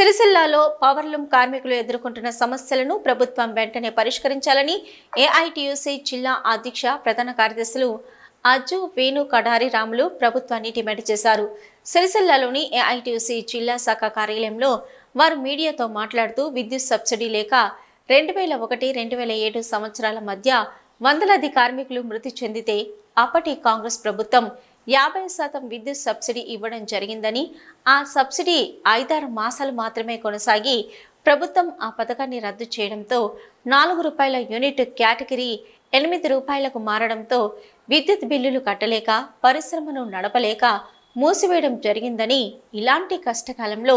సిరిసిల్లాలో powerloom కార్మికులు ఎదుర్కొంటున్న సమస్యలను ప్రభుత్వం వెంటనే పరిష్కరించాలని ఏఐటీయూసీ జిల్లా అధ్యక్ష ప్రధాన కార్యదర్శులు అజ్జు వేణు కడారి రాములు ప్రభుత్వాన్ని డిమాండ్ చేశారు. సిరిసిల్లాలోని ఏఐటీయూసీ జిల్లా శాఖ కార్యాలయంలో వారు మీడియాతో మాట్లాడుతూ విద్యుత్ సబ్సిడీ లేక 2001-2007 సంవత్సరాల మధ్య వందలాది కార్మికులు మృతి చెందితే అప్పటి కాంగ్రెస్ ప్రభుత్వం 50% విద్యుత్ సబ్సిడీ ఇవ్వడం జరిగిందని, ఆ సబ్సిడీ 5-6 మాసాలు మాత్రమే కొనసాగి ప్రభుత్వం ఆ పథకాన్ని రద్దు చేయడంతో 4 రూపాయల యూనిట్ కేటగిరీ 8 రూపాయలకు మారడంతో విద్యుత్ బిల్లులు కట్టలేక పరిశ్రమను నడపలేక మూసివేయడం జరిగిందని, ఇలాంటి కష్టకాలంలో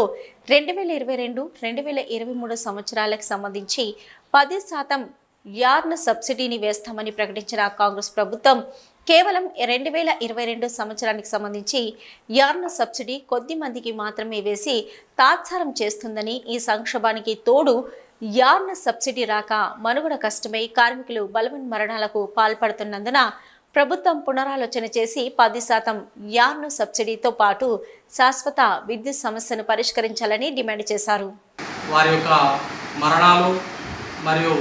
2022-2023 సంవత్సరాలకు సంబంధించి 10% యార్న్ సబ్సిడీని వేస్తామని ప్రకటించిన కాంగ్రెస్ ప్రభుత్వం కేవలం 2022 సంవత్సరానికి సంబంధించి యార్న్ సబ్సిడీ కొద్ది మందికి మాత్రమే వేసి తాత్సారం చేస్తుందని, ఈ సంక్షోభానికి తోడు యార్న్ సబ్సిడీ రాక మనుగడ కష్టమై కార్మికులు బలవన్ మరణాలకు పాల్పడుతున్నందున ప్రభుత్వం పునరాలోచన చేసి 10% యార్న్ సబ్సిడీతో పాటు శాశ్వత విద్యుత్ సమస్యను పరిష్కరించాలని డిమాండ్ చేశారు. వారి యొక్క మరణాలు మరియు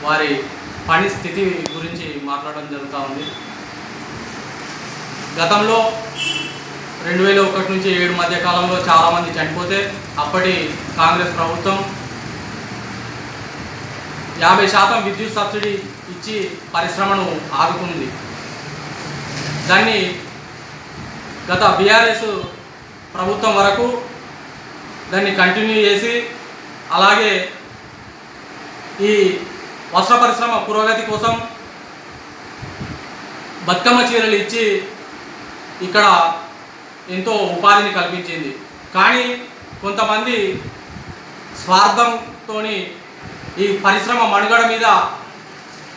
వారి పని స్థితి గురించి మాట్లాడడం జరుగుతూ ఉంది. గతంలో 2001 నుంచి 2007 మధ్య కాలంలో చాలామంది చనిపోతే అప్పటి కాంగ్రెస్ ప్రభుత్వం 50% విద్యుత్ సబ్సిడీ ఇచ్చి పరిశ్రమను ఆదుకుంది. దాన్ని గత బీఆర్ఎస్ ప్రభుత్వం వరకు దాన్ని కంటిన్యూ చేసి, అలాగే ఈ వస్త్ర పరిశ్రమ పురోగతి కోసం బతుకమ్మ చీరలు ఇచ్చి ఇక్కడ ఎంతో ఉపాధిని కల్పించింది. కానీ కొంతమంది స్వార్థంతో ఈ పరిశ్రమ మనుగడ మీద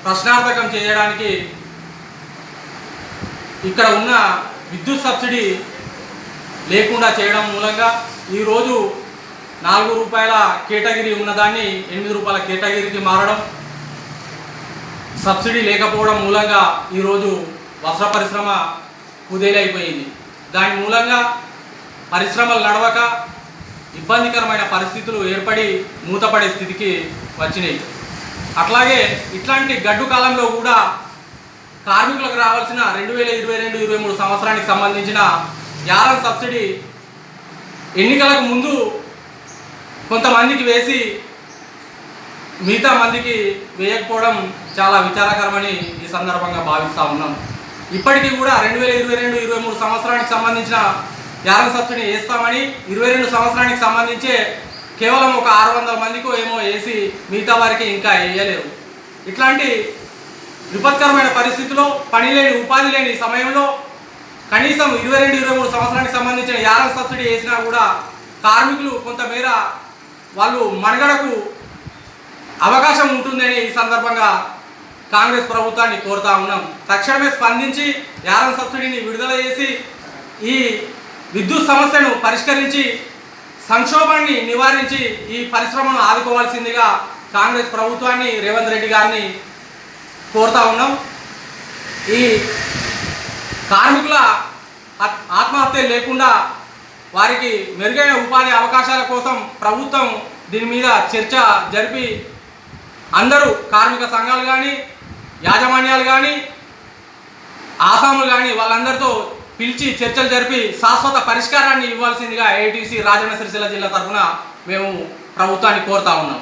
ప్రశ్నార్థకం చేయడానికి ఇక్కడ ఉన్న విద్యుత్ సబ్సిడీ లేకుండా చేయడం మూలంగా ఈరోజు 4 రూపాయల కేటగిరీ ఉన్నదాన్ని 8 రూపాయల కేటగిరీకి మారడం, సబ్సిడీ లేకపోవడం మూలంగా ఈరోజు వస్త్ర పరిశ్రమ కుదేలైపోయింది. దాని మూలంగా పరిశ్రమలు నడవక ఇబ్బందికరమైన పరిస్థితులు ఏర్పడి మూతపడే స్థితికి వచ్చినాయి. అట్లాగే ఇట్లాంటి గడ్డు కాలంలో కూడా కార్మికులకు రావాల్సిన 2022-2023 సంవత్సరానికి సంబంధించిన యార్న్ సబ్సిడీ ఎన్నికలకు ముందు కొంతమందికి వేసి మిగతా మందికి వేయకపోవడం చాలా విచారకరమని ఈ సందర్భంగా భావిస్తూ ఉన్నాం. ఇప్పటికీ కూడా 2022-2023 సంవత్సరానికి సంబంధించిన యార్న్ సబ్సిడీ వేస్తామని 22 సంవత్సరానికి సంబంధించే కేవలం ఒక 600 మందికో ఏమో వేసి మిగతా వారికి ఇంకా వేయలేరు. ఇట్లాంటి విపత్కరమైన పరిస్థితిలో పని లేని ఉపాధి లేని సమయంలో కనీసం 22-23 సంవత్సరానికి సంబంధించిన యార్న్ సబ్సిడీ వేసినా కూడా కార్మికులు కొంతమేర వాళ్ళు మనుగడకు అవకాశం ఉంటుందని ఈ సందర్భంగా కాంగ్రెస్ ప్రభుత్వాన్ని కోరుతా ఉన్నాం. తక్షణమే స్పందించి యార్న్ సబ్సిడీని విడుదల చేసి ఈ విద్యుత్ సమస్యను పరిష్కరించి సంక్షోభాన్ని నివారించి ఈ పరిశ్రమను ఆదుకోవాల్సిందిగా కాంగ్రెస్ ప్రభుత్వాన్ని, రేవంత్ రెడ్డి గారిని కోరుతా ఉన్నాం. ఈ కార్మికుల ఆత్మహత్య లేకుండా వారికి మెరుగైన ఉపాధి అవకాశాల కోసం ప్రభుత్వం దీని మీద చర్చ జరిపి అందరూ కార్మిక సంఘాలు కానీ, యాజమాన్యాలు కానీ, ఆసాములు కానీ వాళ్ళందరితో పిలిచి చర్చలు జరిపి శాశ్వత పరిష్కారాన్ని ఇవ్వాల్సిందిగా ఏఐటీయూసీ రాజన్న సిరిసిల్ల జిల్లా తరఫున మేము ప్రభుత్వాన్ని కోరుతా ఉన్నాం.